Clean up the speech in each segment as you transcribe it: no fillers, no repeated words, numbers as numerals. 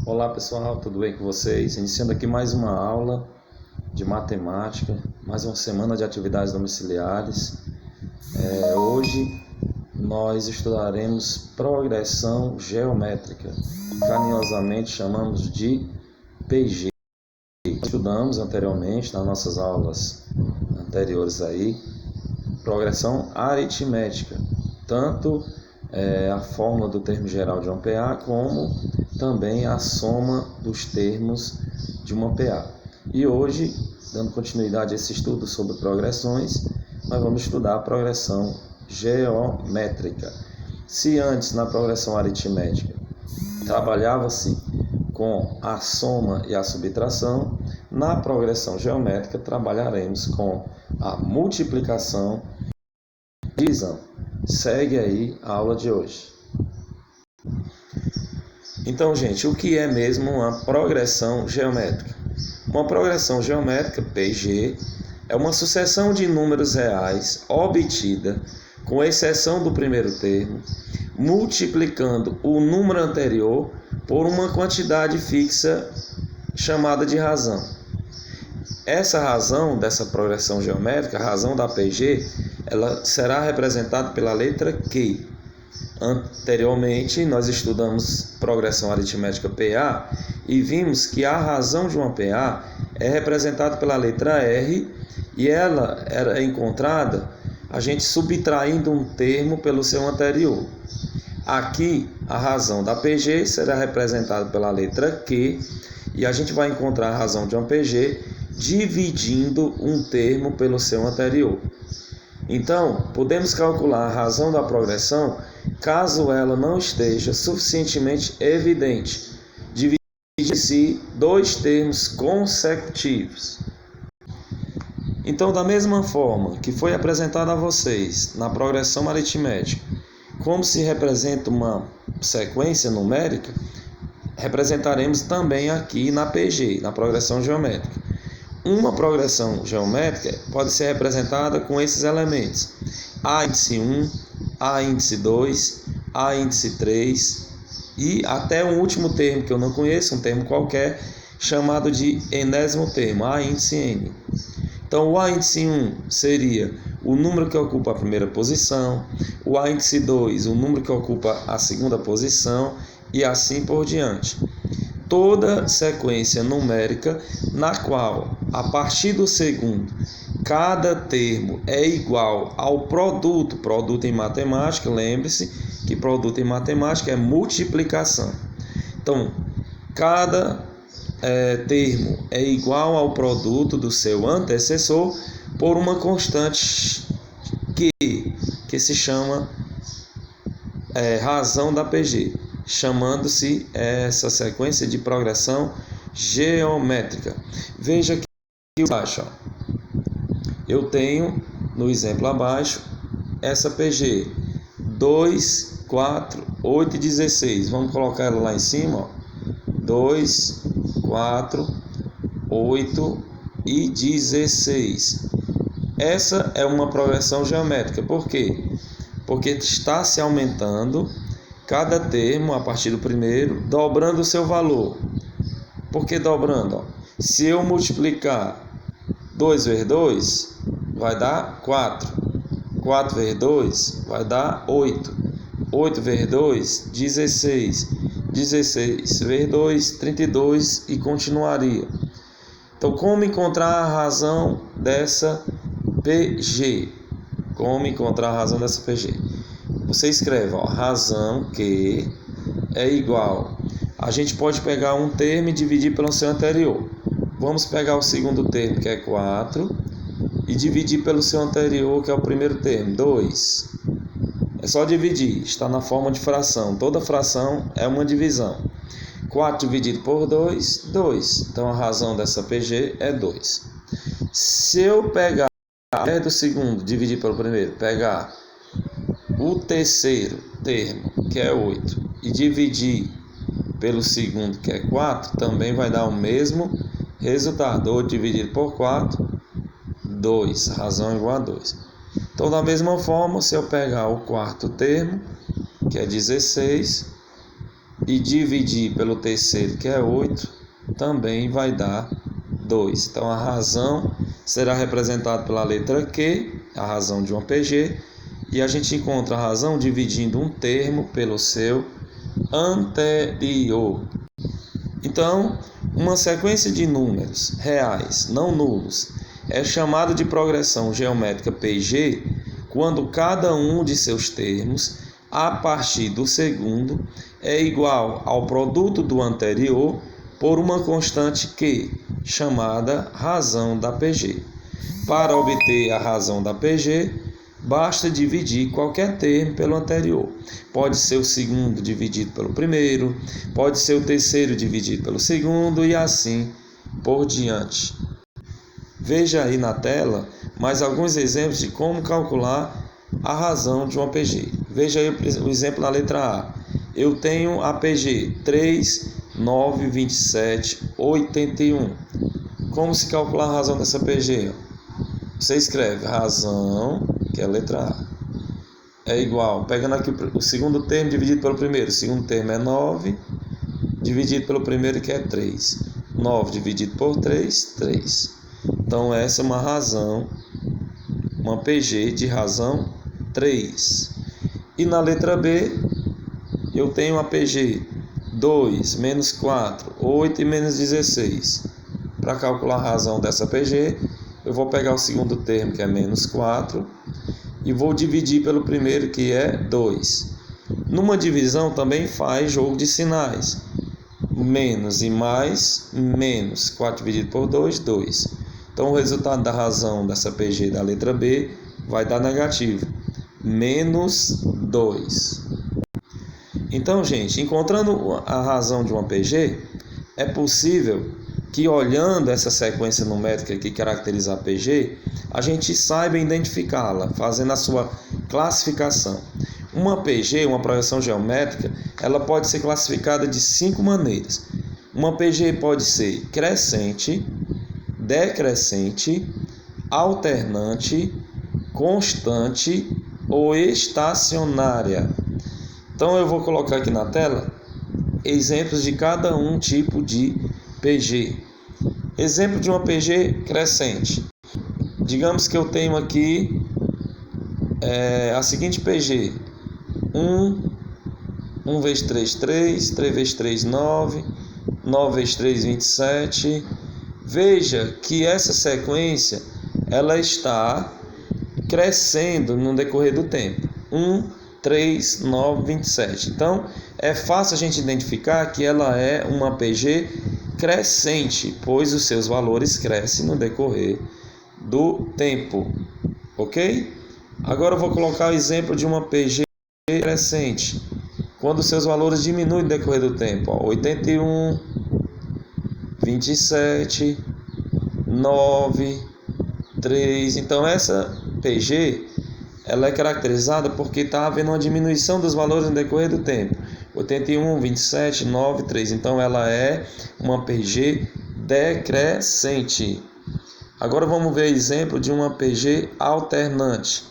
Olá pessoal, tudo bem com vocês? Iniciando aqui mais uma aula de matemática, mais uma semana de atividades domiciliares. Hoje nós estudaremos progressão geométrica, carinhosamente chamamos de PG. Estudamos anteriormente, nas nossas aulas anteriores aí, progressão aritmética, tanto a fórmula do termo geral de uma PA, como também a soma dos termos de uma PA. E hoje, dando continuidade a esse estudo sobre progressões, nós vamos estudar a progressão geométrica. Se antes, na progressão aritmética, trabalhava-se com a soma e a subtração, na progressão geométrica trabalharemos com a multiplicação e divisão. Segue aí a aula de hoje. Então, gente, o que é mesmo uma progressão geométrica? Uma progressão geométrica, PG, é uma sucessão de números reais obtida, com exceção do primeiro termo, multiplicando o número anterior por uma quantidade fixa chamada de razão. Essa razão dessa progressão geométrica, a razão da PG, ela será representada pela letra Q. Anteriormente, nós estudamos progressão aritmética PA e vimos que a razão de uma PA é representada pela letra R e ela era encontrada a gente subtraindo um termo pelo seu anterior. Aqui, a razão da PG será representada pela letra Q e a gente vai encontrar a razão de uma PG dividindo um termo pelo seu anterior. Então, podemos calcular a razão da progressão caso ela não esteja suficientemente evidente, dividir-se dois termos consecutivos. Então, da mesma forma que foi apresentado a vocês na progressão aritmética, como se representa uma sequência numérica, representaremos também aqui na PG, na progressão geométrica. Uma progressão geométrica pode ser representada com esses elementos: A índice 1, A índice 2, A índice 3 e até um último termo que eu não conheço, um termo qualquer, chamado de enésimo termo, A índice N. Então, o A índice 1 seria o número que ocupa a primeira posição, o A índice 2, o número que ocupa a segunda posição e assim por diante. Toda sequência numérica na qual, a partir do segundo, cada termo é igual ao produto em matemática, lembre-se que produto em matemática é multiplicação. Então, cada termo é igual ao produto do seu antecessor por uma constante que se chama razão da PG, chamando-se essa sequência de progressão geométrica. Veja aqui abaixo, eu tenho no exemplo abaixo essa PG 2, 4, 8 e 16. Vamos colocar ela lá em cima, 2, 4, 8 e 16. Essa é uma progressão geométrica. Por quê? Porque está se aumentando cada termo a partir do primeiro, dobrando o seu valor. Por que dobrando? Se eu multiplicar 2 vezes 2, vai dar 4. 4 vezes 2 vai dar 8. 8 vezes 2, 16. 16 vezes 2, 32 e continuaria. Então, como encontrar a razão dessa PG? Como encontrar a razão dessa PG? Você escreve, razão que é igual. A gente pode pegar um termo e dividir pelo seu anterior. Vamos pegar o segundo termo, que é 4, e dividir pelo seu anterior, que é o primeiro termo, 2. É só dividir, está na forma de fração. Toda fração é uma divisão. 4 dividido por 2, 2. Então, a razão dessa PG é 2. Se eu pegar do segundo, dividir pelo primeiro, pegar o terceiro termo, que é 8, e dividir pelo segundo, que é 4, também vai dar o mesmo resultado. 8 dividido por 4, 2. Razão igual a 2. Então, da mesma forma, se eu pegar o quarto termo, que é 16, e dividir pelo terceiro, que é 8, também vai dar 2. Então a razão será representada pela letra Q, a razão de uma PG, e a gente encontra a razão dividindo um termo pelo seu anterior. Então, uma sequência de números reais não nulos é chamada de progressão geométrica PG quando cada um de seus termos, a partir do segundo, é igual ao produto do anterior por uma constante Q, chamada razão da PG. Para obter a razão da PG, basta dividir qualquer termo pelo anterior. Pode ser o segundo dividido pelo primeiro, pode ser o terceiro dividido pelo segundo e assim por diante. Veja aí na tela mais alguns exemplos de como calcular a razão de uma PG. Veja aí o exemplo na letra A. Eu tenho a PG 3, 9, 27, 81. Como se calcular a razão dessa PG? Você escreve razão, que é a letra A, é igual, pegando aqui o segundo termo dividido pelo primeiro. O segundo termo é 9, dividido pelo primeiro, que é 3. 9 dividido por 3, 3. Então essa é uma razão, uma PG de razão 3. E na letra B, eu tenho a PG 2 menos 4, 8 e menos 16. Para calcular a razão dessa PG, eu vou pegar o segundo termo, que é menos 4, e vou dividir pelo primeiro, que é 2. Numa divisão também faz jogo de sinais. Menos e mais, menos. 4 dividido por 2, 2. Então o resultado da razão dessa PG da letra B vai dar negativo. Menos 2. Então, gente, encontrando a razão de uma PG, é possível que, olhando essa sequência numérica que caracteriza a PG, a gente saiba identificá-la, fazendo a sua classificação. Uma PG, uma progressão geométrica, ela pode ser classificada de 5 maneiras. Uma PG pode ser crescente, decrescente, alternante, constante ou estacionária. Então eu vou colocar aqui na tela exemplos de cada um tipo de PG. Exemplo de uma PG crescente. Digamos que eu tenho aqui a seguinte PG: 1 vezes 3, 3, 3 vezes 3, 9, 9 vezes 3, 27. Veja que essa sequência ela está crescendo no decorrer do tempo. 1, 3, 9, 27. Então, é fácil a gente identificar que ela é uma PG crescente, pois os seus valores crescem no decorrer do tempo. Ok? Agora eu vou colocar o exemplo de uma PG crescente, quando os seus valores diminuem no decorrer do tempo. 81, 27, 9, 3. Então, essa PG ela é caracterizada porque está havendo uma diminuição dos valores no decorrer do tempo. 81, 27, 9, 3. Então, ela é uma PG decrescente. Agora, vamos ver exemplo de uma PG alternante.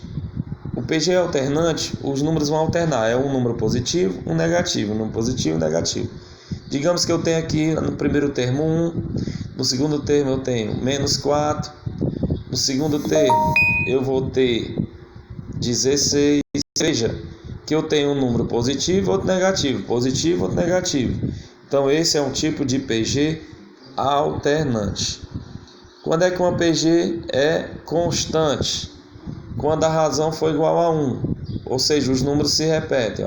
O PG alternante, os números vão alternar. É um número positivo, um negativo. Um número positivo, um negativo. Digamos que eu tenho aqui no primeiro termo 1. No segundo termo eu tenho menos 4. No segundo termo eu vou ter 16. Veja que eu tenho um número positivo, outro negativo, positivo, outro negativo. Então esse é um tipo de PG alternante. Quando é que uma PG é constante? Quando a razão for igual a 1, ou seja, os números se repetem.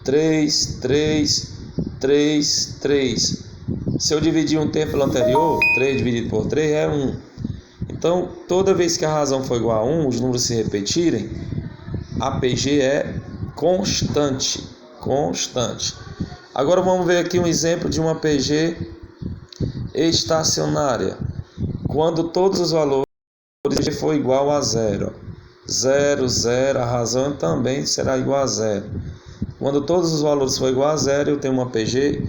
3, 3, 3, 3. Se eu dividir um termo pelo anterior, 3 dividido por 3 é 1. Então, toda vez que a razão for igual a 1, os números se repetirem, a PG é constante. Constante. Agora vamos ver aqui um exemplo de uma PG estacionária. Quando todos os valores for igual a 0. 0, 0, a razão também será igual a 0. Quando todos os valores for igual a 0, eu tenho uma PG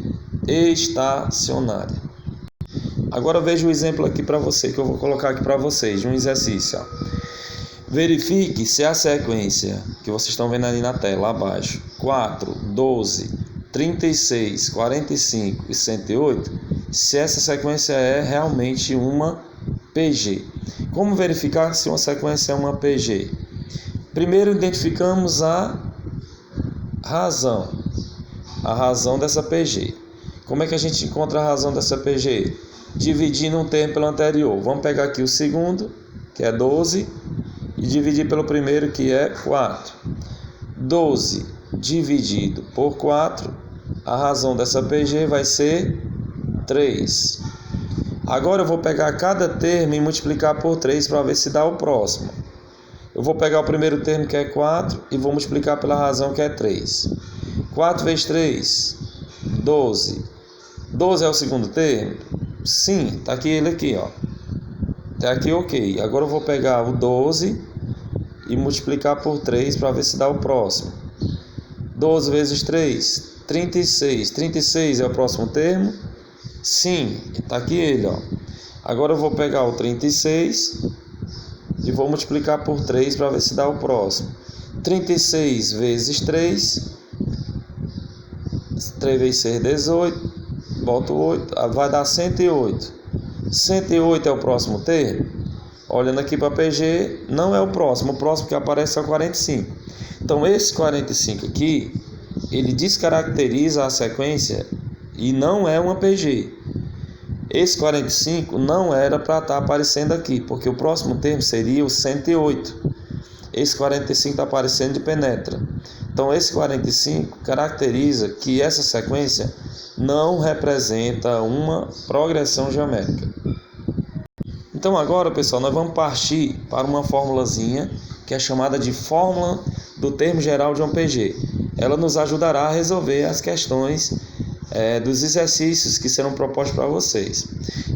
estacionária. Agora veja o exemplo aqui para você, que eu vou colocar aqui para vocês, de um exercício. Verifique se a sequência que vocês estão vendo ali na tela, abaixo, 4, 12, 36, 45 e 108, se essa sequência é realmente uma PG. Como verificar se uma sequência é uma PG? Primeiro identificamos a razão dessa PG. Como é que a gente encontra a razão dessa PG? Dividindo um termo pelo anterior. Vamos pegar aqui o segundo, que é 12, e dividir pelo primeiro, que é 4. 12 dividido por 4, a razão dessa PG vai ser 3. Agora eu vou pegar cada termo e multiplicar por 3 para ver se dá o próximo. Eu vou pegar o primeiro termo, que é 4, e vou multiplicar pela razão, que é 3. 4 vezes 3, 12. 12 é o segundo termo? Sim, está aqui ele aqui, ó. Até aqui ok. Agora eu vou pegar o 12 e multiplicar por 3 para ver se dá o próximo. 12 vezes 3, 36. 36 é o próximo termo? Sim, está aqui ele, ó. Agora eu vou pegar o 36 e vou multiplicar por 3 para ver se dá o próximo. 36 vezes 3, 3 vezes 6, 18, boto 8, vai dar 108. 108 é o próximo termo? Olhando aqui para PG, não é o próximo que aparece é o 45. Então esse 45 aqui, ele descaracteriza a sequência e não é uma PG. Esse 45 não era para estar aparecendo aqui, porque o próximo termo seria o 108. Esse 45 está aparecendo de penetra. Então esse 45 caracteriza que essa sequência não representa uma progressão geométrica. Então agora, pessoal, nós vamos partir para uma formulazinha que é chamada de fórmula do termo geral de uma PG. Ela nos ajudará a resolver as questões dos exercícios que serão propostos para vocês.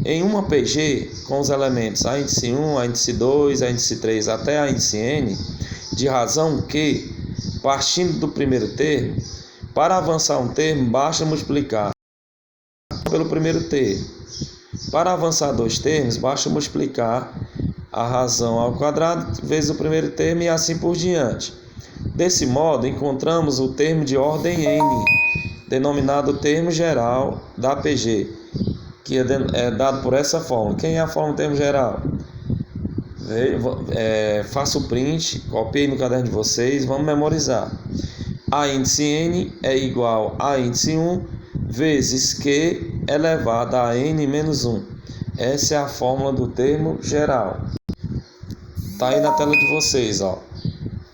Em uma PG, com os elementos a índice 1, a índice 2, a índice 3 até a índice n, de razão que, partindo do primeiro termo, para avançar um termo, basta multiplicar pelo primeiro termo. Para avançar dois termos, basta multiplicar a razão ao quadrado vezes o primeiro termo e assim por diante. Desse modo, encontramos o termo de ordem n, denominado termo geral da PG, que é dado por essa fórmula. Quem é a fórmula do termo geral? Faça o print, copie no caderno de vocês, vamos memorizar. A índice n é igual a índice 1 vezes Q elevado a n menos 1. Essa é a fórmula do termo geral. Está aí na tela de vocês, ó.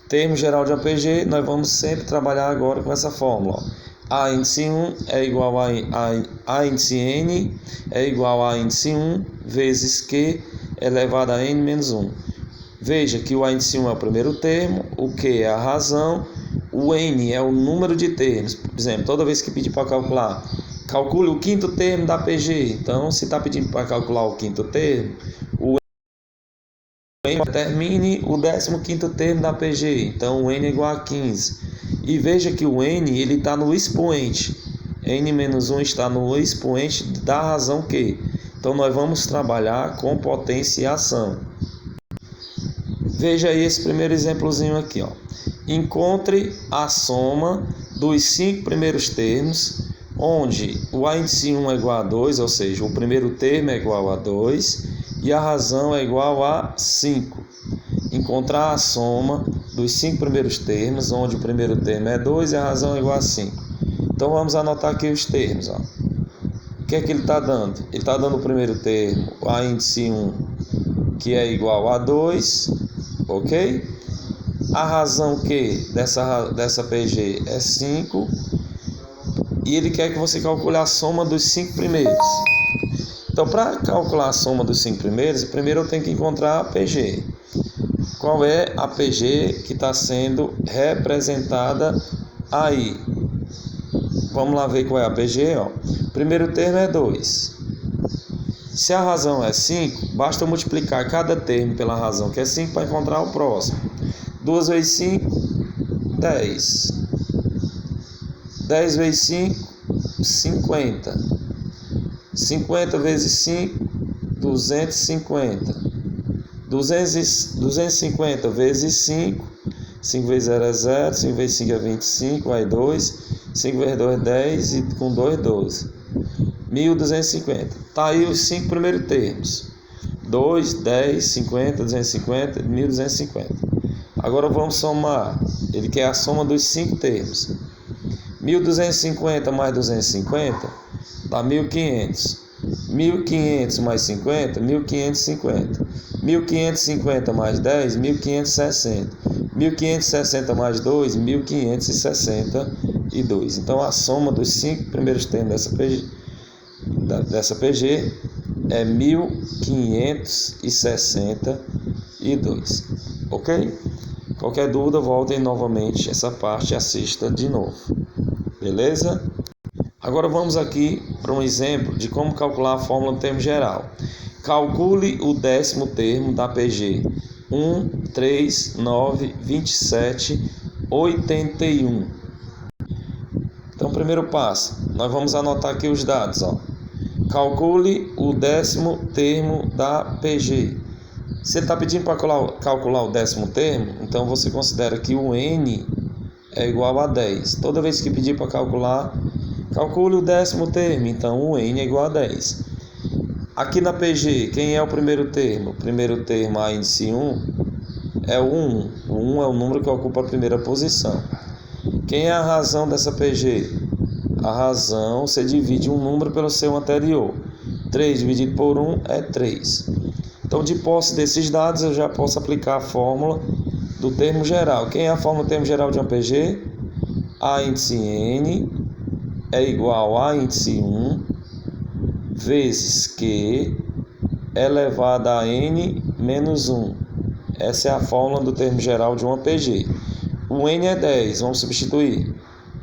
Termo geral de APG, nós vamos sempre trabalhar agora com essa fórmula, ó. A índice 1 é igual a índice n é igual a índice 1 vezes Q elevado a n menos 1. Veja que o índice 1 é o primeiro termo, o Q é a razão, o n é o número de termos. Por exemplo, toda vez que pedir para calcular, calcule o quinto termo da PG. Então, se está pedindo para calcular o quinto termo, o n determine o 15º termo da PG. Então, o n é igual a 15. E veja que o n ele está no expoente. n-1 está no expoente da razão Q. Então, nós vamos trabalhar com potenciação. Veja aí esse primeiro exemplozinho aqui, ó. Encontre a soma dos 5 primeiros termos, onde o índice 1 é igual a 2, ou seja, o primeiro termo é igual a 2 e a razão é igual a 5. Encontrar a soma dos 5 primeiros termos, onde o primeiro termo é 2 e a razão é igual a 5. Então vamos anotar aqui os termos, ó. O que é que ele está dando? Ele está dando o primeiro termo, a índice 1, que é igual a 2, ok? A razão Q dessa PG é 5. E ele quer que você calcule a soma dos 5 primeiros. Então, para calcular a soma dos 5 primeiros, primeiro eu tenho que encontrar a PG. Qual é a PG que está sendo representada aí? Vamos lá ver qual é a PG. Ó. O primeiro termo é 2. Se a razão é 5, basta multiplicar cada termo pela razão que é 5 para encontrar o próximo. 2 vezes 5, 10. 10 vezes 5, 50. 50 vezes 5, 250. 250 vezes 5, 5 vezes 0 é 0, 5 vezes 5 é 25, vai 2. 5 vezes 2, 10 e com 2, 12. 1.250. Tá aí os 5 primeiros termos. 2, 10, 50, 250, 1.250. Agora vamos somar. Ele quer a soma dos 5 termos. 1.250 mais 250 dá 1.500. 1.500 mais 50, 1.550. 1.550 mais 10, 1.560. 1.560 mais 2, 1.562. Então a soma dos 5 primeiros termos dessa PG é 1.562. Ok? Qualquer dúvida, voltem novamente essa parte e assista de novo. Beleza? Agora vamos aqui para um exemplo de como calcular a fórmula do termo geral. Calcule o 10º termo da PG. 1, 3, 9, 27, 81. Então, primeiro passo, nós vamos anotar aqui os dados. Calcule o 10º termo da PG. Se ele está pedindo para calcular o 10º termo, então você considera que o N é igual a 10. Toda vez que pedir para calcular, calcule o 10º termo, então o N é igual a 10. Aqui na PG, quem é o primeiro termo? O primeiro termo, a índice 1, é o 1. O 1 é o número que ocupa a primeira posição. Quem é a razão dessa PG? A razão, você divide um número pelo seu anterior. 3 dividido por 1 é 3. Então, de posse desses dados, eu já posso aplicar a fórmula do termo geral. Quem é a fórmula do termo geral de uma PG? A índice N é igual a índice 1 vezes Q elevado a N menos 1. Essa é a fórmula do termo geral de uma PG. O N é 10, vamos substituir.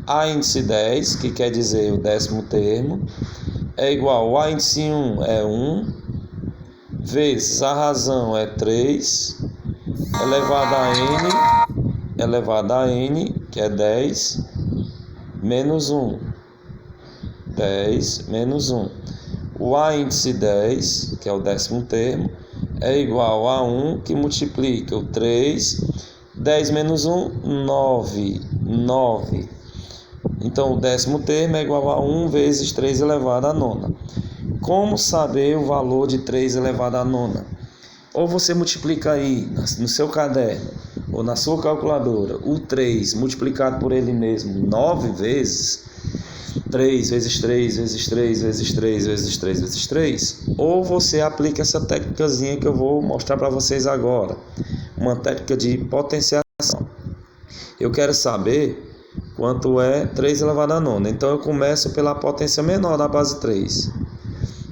A índice 10, que quer dizer o 10º termo, é igual a índice 1 é 1, vezes a razão é 3, elevado a N, que é 10, menos 1. 10 menos 1. O A índice 10, que é o 10º termo, é igual a 1, que multiplica o 3, 10 menos 1, 9. Então, o 10º termo é igual a 1 vezes 3 elevado à nona. Como saber o valor de 3 elevado à nona? Ou você multiplica aí no seu caderno ou na sua calculadora o 3 multiplicado por ele mesmo 9 vezes, 3 vezes 3 vezes 3 vezes 3 vezes 3 vezes 3, ou você aplica essa técnicazinha que eu vou mostrar para vocês agora, uma técnica de potenciação. Eu quero saber quanto é 3 elevado à nona, então eu começo pela potência menor da base 3.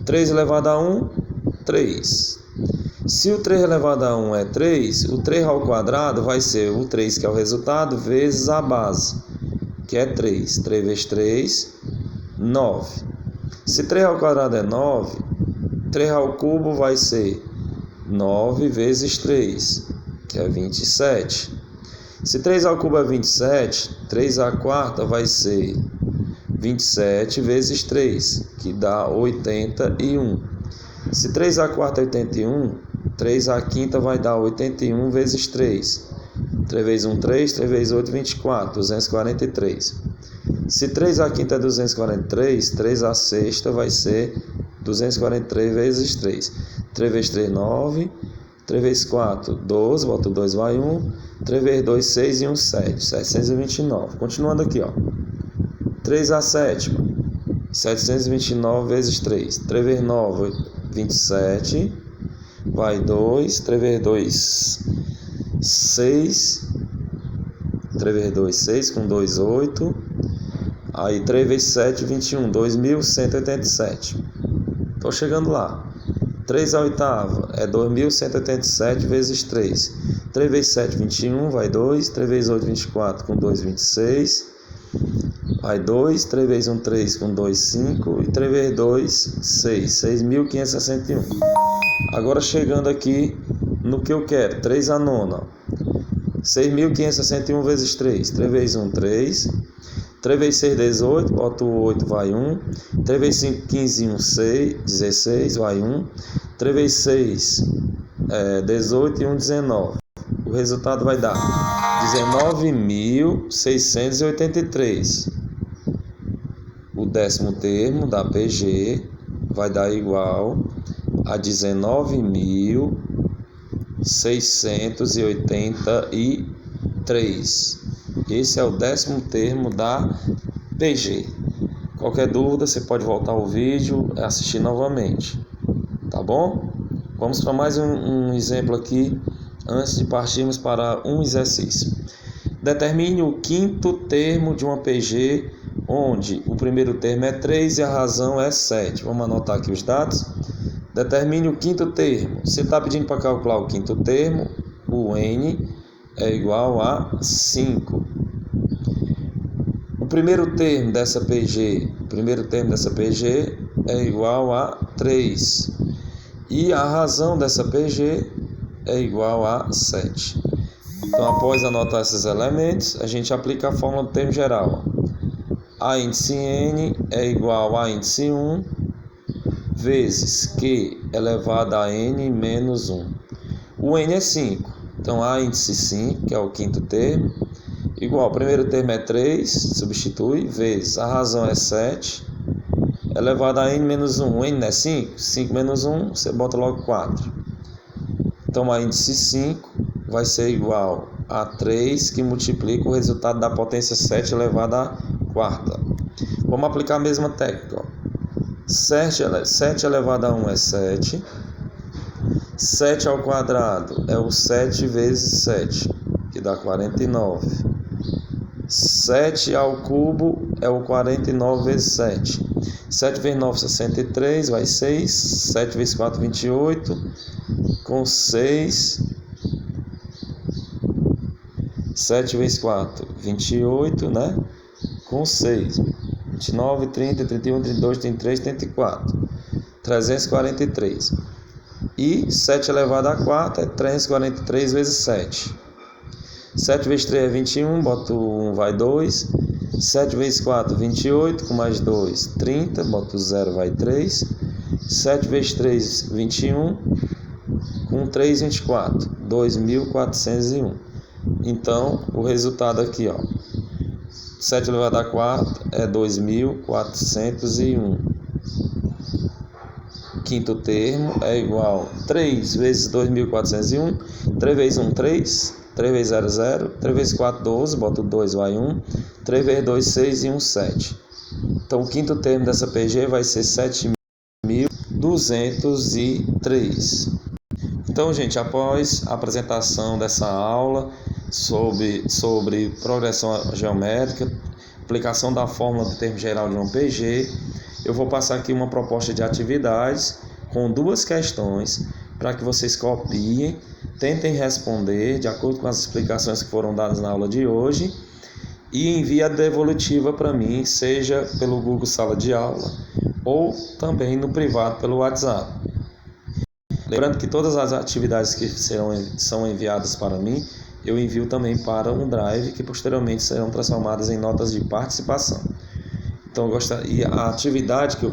3 elevado a 1, 3. Se o 3 elevado a 1 é 3, o 3 ao quadrado vai ser o 3, que é o resultado, vezes a base, que é 3. 3 vezes 3, 9. Se 3 ao quadrado é 9, 3 ao cubo vai ser 9 vezes 3, que é 27. Se 3 ao cubo é 27, 3 à quarta vai ser 27 vezes 3, que dá 81. Se 3 à quarta é 81, 3 à quinta vai dar 81 vezes 3. 3 vezes 1, 3, 3 vezes 8, 24, 243. Se 3 à quinta é 243, 3 à sexta vai ser 243 vezes 3. 3 vezes 3, 9. 3 vezes 4, 12, bota o 2, vai 1. 3 vezes 2, 6 e 1, 7. 729. Continuando aqui, 3 à sétima, 729 vezes 3. 3 vezes 9, 27. Vai 2. 3 vezes 2, 6. 3 vezes 2, 6. Com 2, 8. Aí 3 vezes 7, 21. 2.187. Estou chegando lá. 3 à oitava é 2.187 vezes 3. 3 vezes 7, 21. Vai 2. 3 vezes 8, 24. Com 2, 26. Vai 2, 3 vezes 1, 3, com 2, 5, e 3 vezes 2, 6, 6.561. Agora chegando aqui no que eu quero, 3 à nona, 6.561 vezes 3, 3 vezes 1, 3, 3 vezes 6, 18, bota o 8, vai 1, 3 vezes 5, 15 e 1, 6, 16, vai 1, 3 vezes 6, 18 e 1, 19. O resultado vai dar 19.683. décimo termo da PG vai dar igual a 19.683. Esse é o décimo termo da PG. Qualquer dúvida, você pode voltar ao vídeo e assistir novamente. Tá bom? Vamos para mais um exemplo aqui, antes de partirmos para um exercício. Determine o quinto termo de uma PG, onde o primeiro termo é 3 e a razão é 7. Vamos anotar aqui os dados. Determine o quinto termo. Você está pedindo para calcular o quinto termo, o N é igual a 5. O primeiro termo dessa PG é igual a 3. E a razão dessa PG é igual a 7. Então, após anotar esses elementos, a gente aplica a fórmula do termo geral. A índice N é igual a índice 1 vezes Q elevado a N menos 1. O N é 5. Então, A índice 5, que é o quinto termo, igual ao primeiro termo é 3, substitui, vezes a razão é 7, elevado a N menos 1. O N é 5, 5 menos 1, você bota logo 4. Então, a índice 5 vai ser igual a 3, que multiplica o resultado da potência 7 elevado à quarta. Vamos aplicar a mesma técnica. 7 elevado a 1 é 7. 7 ao quadrado é o 7 vezes 7, que dá 49. 7 ao cubo é o 49 vezes 7. 7 vezes 9, 63, vai 6. 7 vezes 4, 28. Com 6. 7 vezes 4, 28, né? Com 6. 29, 30, 31, 32, 33, 34. 343. E 7 elevado à quarta é 343 vezes 7. 7 vezes 3 é 21, boto 1, vai 2. 7 vezes 4, 28, com mais 2, 30, boto 0, vai 3. 7 vezes 3, 21, com 3, 24, 2.401. Então, o resultado aqui, ó, 7 elevado à quarta é 2.401. Quinto termo é igual a 3 vezes 2.401. 3 vezes 1, 3. 3 vezes 0, 0. 3 vezes 4, 12. Boto 2, vai 1. 3 vezes 2, 6 e 1, 7. Então, o quinto termo dessa PG vai ser 7.203. Então, gente, após a apresentação dessa aula sobre progressão geométrica, aplicação da fórmula do termo geral de uma PG, eu vou passar aqui uma proposta de atividades com 2 questões para que vocês copiem, tentem responder de acordo com as explicações que foram dadas na aula de hoje e envie a devolutiva para mim, seja pelo Google Sala de Aula ou também no privado pelo WhatsApp. Lembrando que todas as atividades que são enviadas para mim, eu envio também para um Drive, que posteriormente serão transformadas em notas de participação. Então, e a atividade que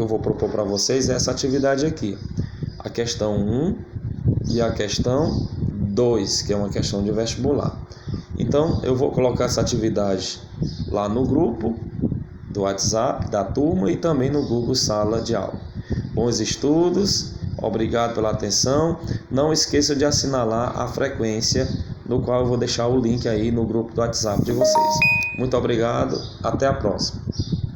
eu vou propor para vocês é essa atividade aqui. A questão 1 e a questão 2, que é uma questão de vestibular. Então, eu vou colocar essa atividade lá no grupo do WhatsApp da turma e também no Google Sala de Aula. Bons estudos, obrigado pela atenção. Não esqueça de assinalar a frequência, no qual eu vou deixar o link aí no grupo do WhatsApp de vocês. Muito obrigado, até a próxima.